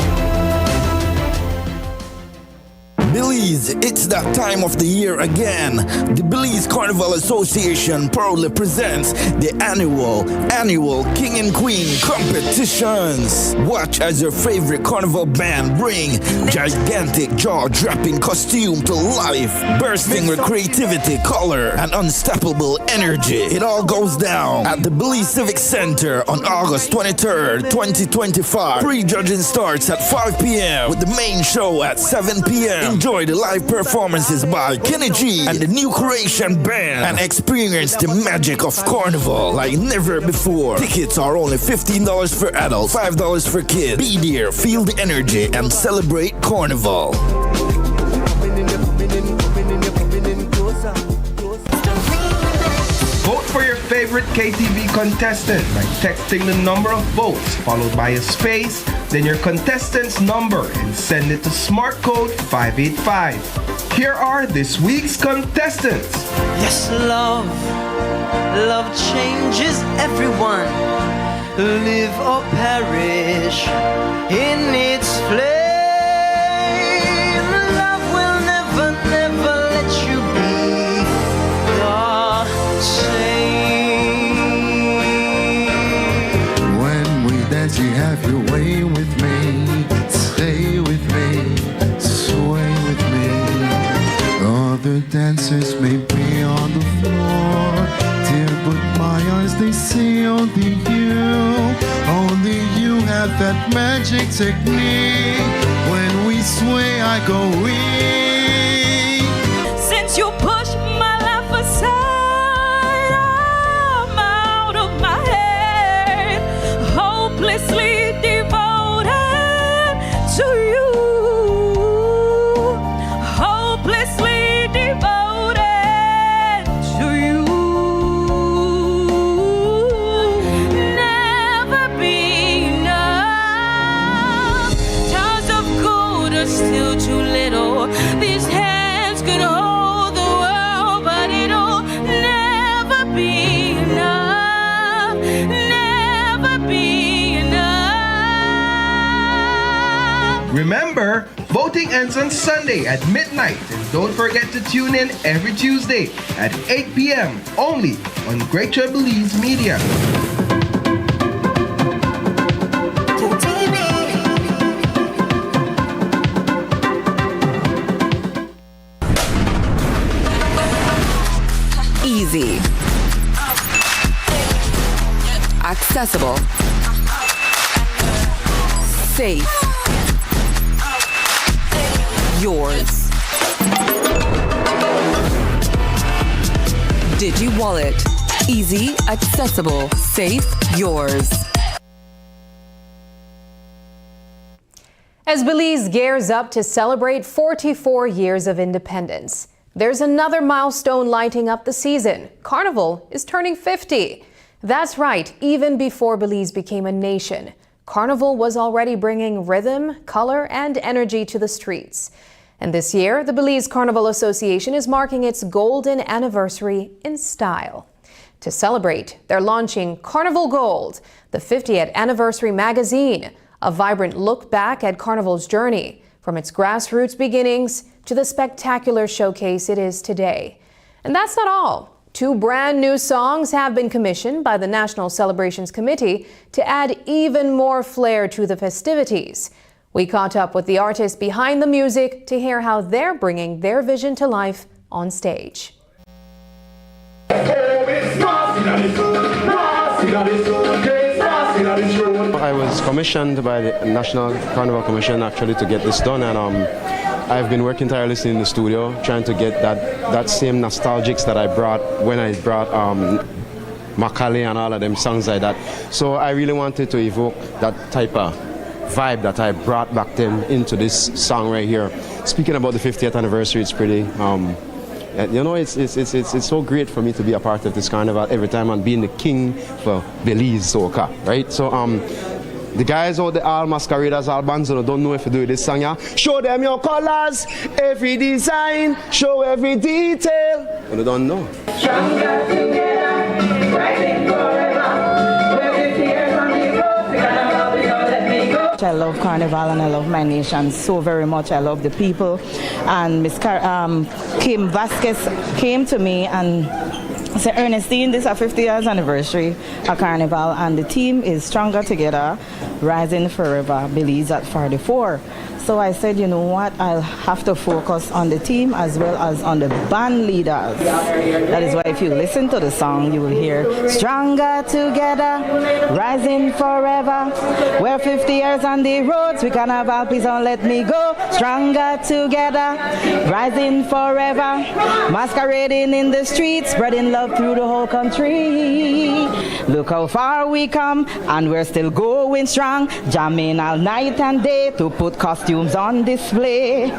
Belize, it's that time of the year again. The Belize Carnival Association proudly presents the annual King and Queen competitions. Watch as your favorite carnival band bring gigantic jaw-dropping costume to life, bursting with creativity, color, and unstoppable energy. It all goes down at the Belize Civic Center on August 23rd, 2025. Pre-judging starts at 5 p.m. with the main show at 7 p.m. Enjoy the live performances by Kenny G and the New Creation Band and experience the magic of Carnival like never before. Tickets are only $15 for adults, $5 for kids. Be there, feel the energy, and celebrate Carnival. Vote for your favorite KTV contestant by texting the number of votes followed by a space, then your contestant's number, and send it to Smart Code 585. Here are this week's contestants. Yes, love changes everyone. Live or perish in its flame. Love will never let you be the same. When we dance, you have your way with me. Stay with me, sway with me. Other dancers may be on the floor, dear, but my eyes, they see only you. Only you have that magic technique. When we sway, I go weak. Since you push my life aside, I'm out of my head, hopelessly devoted to you. Hopelessly devoted to you. Never be enough. Tons of gold are still too little. These hands could hold the world, but it'll never be enough. Never be enough. Remember, voting ends on Sunday at midnight, and don't forget to tune in every Tuesday at 8 p.m. only on Greater Belize Media. Easy, accessible, safe, yours. DigiWallet, easy, accessible, safe, yours. As Belize gears up to celebrate 44 years of independence, there's another milestone lighting up the season. Carnival is turning 50. That's right, even before Belize became a nation, Carnival was already bringing rhythm, color, and energy to the streets. And this year, the Belize Carnival Association is marking its golden anniversary in style. To celebrate, they're launching Carnival Gold, the 50th anniversary magazine, a vibrant look back at Carnival's journey, from its grassroots beginnings to the spectacular showcase it is today. And that's not all. 2 brand new songs have been commissioned by the National Celebrations Committee to add even more flair to the festivities. We caught up with the artists behind the music to hear how they're bringing their vision to life on stage. I was commissioned by the National Carnival Commission actually to get this done, and I've been working tirelessly in the studio trying to get that same nostalgics that I brought when I brought Macaulay and all of them songs like that. So I really wanted to evoke that type of vibe that I brought back then into this song right here. Speaking about the 50th anniversary, it's pretty it's so great for me to be a part of this carnival every time and being the king for Belize soca, right? So the guys out there, all masqueraders, all bands who don't know if you do this song, yeah? Show them your colors, every design, show every detail. And they don't know. Stronger together, rising forever. I love Carnival and I love my nation so very much. I love the people. And Miss Kim Vasquez came to me and said, Ernestine, this is our 50 years anniversary of Carnival, and the team is Stronger Together, Rising Forever, Belize at 44. So I said, you know what, I'll have to focus on the team as well as on the band leaders. That is why if you listen to the song, you will hear Stronger Together, Rising Forever. We're 50 years on the roads, we Carnival, please don't let me go. Stronger Together, Rising Forever. Masquerading in the streets, spreading love through the whole country. Look how far we come, and we're still going strong. Jamming all night and day to put costumes on display.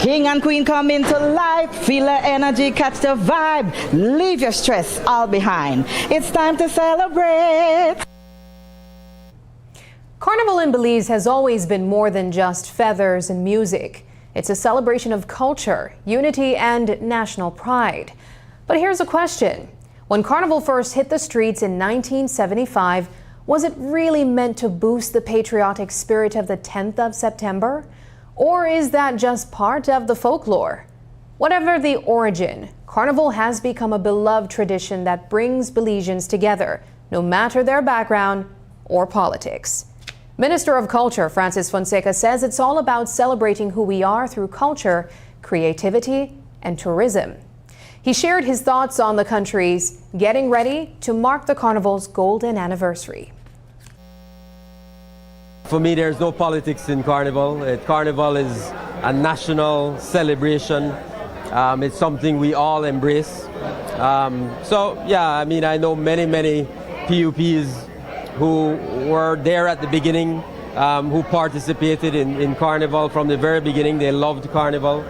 King and queen come into life, feel the energy, catch the vibe, leave your stress all behind. It's time to celebrate. Carnival in Belize has always been more than just feathers and music. It's a celebration of culture, unity, and national pride. But here's a question. When Carnival first hit the streets in 1975, was it really meant to boost the patriotic spirit of the 10th of September? Or is that just part of the folklore? Whatever the origin, Carnival has become a beloved tradition that brings Belizeans together, no matter their background or politics. Minister of Culture Francis Fonseca says it's all about celebrating who we are through culture, creativity, and tourism. He shared his thoughts on the country's getting ready to mark the Carnival's golden anniversary. For me, there's no politics in Carnival. Carnival is a national celebration. It's something we all embrace. So, yeah, I mean, I know many PUPs who were there at the beginning, who participated in Carnival from the very beginning. They loved Carnival.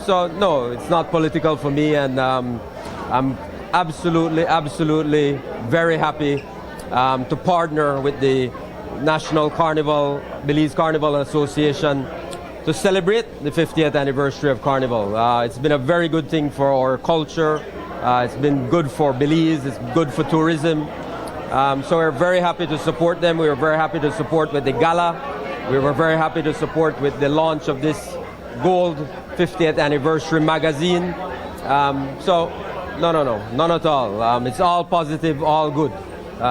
So, no, it's not political for me, and I'm absolutely very happy to partner with the National Carnival, Belize Carnival Association, to celebrate the 50th anniversary of Carnival. It's been a very good thing for our culture. It's been good for Belize. It's good for tourism. So we're very happy to support them. We were very happy to support with the gala. We were very happy to support with the launch of this Gold 50th Anniversary magazine. So, no, none at all. It's all positive, all good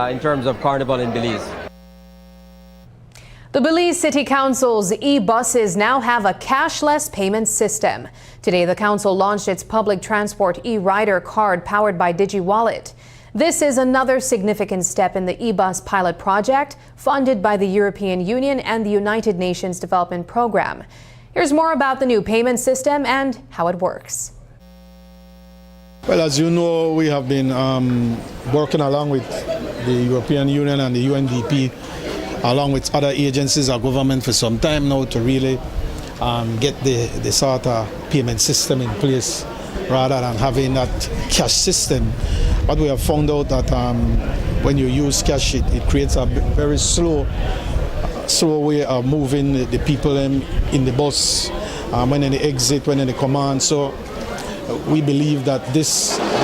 in terms of Carnival in Belize. The Belize City Council's e-buses now have a cashless payment system. Today, the council launched its public transport e-rider card powered by DigiWallet. This is another significant step in the e-bus pilot project funded by the European Union and the United Nations Development Program. Here's more about the new payment system and how it works. Well, as you know, we have been working along with the European Union and the UNDP, along with other agencies of government for some time now, to really get the sort of payment system in place rather than having that cash system. But we have found out that when you use cash, it creates a very slow way of moving the people in the bus, when they exit, when they come on. So we believe that this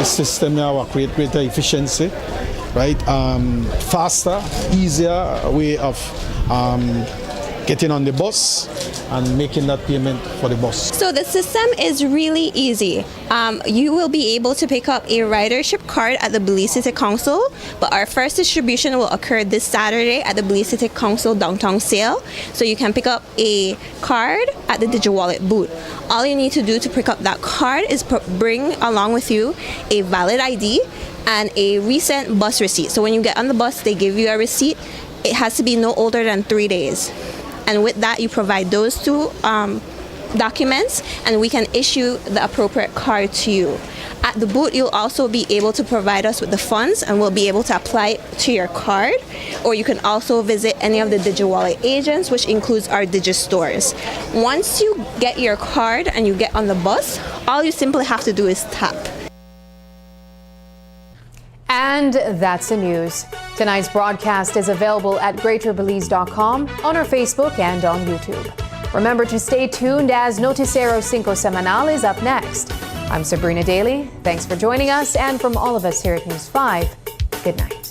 system now will create greater efficiency, right? Faster, easier way of getting on the bus and making that payment for the bus. So the system is really easy. You will be able to pick up a ridership card at the Belize City Council, but our first distribution will occur this Saturday at the Belize City Council downtown sale. So you can pick up a card at the DigiWallet booth. All you need to do to pick up that card is bring along with you a valid ID and a recent bus receipt. So when you get on the bus, they give you a receipt. It has to be no older than 3 days. And with that, you provide those two documents, and we can issue the appropriate card to you. At the booth, you'll also be able to provide us with the funds, and we'll be able to apply it to your card. Or you can also visit any of the DigiWallet agents, which includes our DigiStores. Once you get your card and you get on the bus, all you simply have to do is tap. And that's the news. Tonight's broadcast is available at greaterbelize.com, on our Facebook, and on YouTube. Remember to stay tuned as Noticiero Cinco Semanal is up next. I'm Sabrina Daly. Thanks for joining us, and from all of us here at News 5, good night.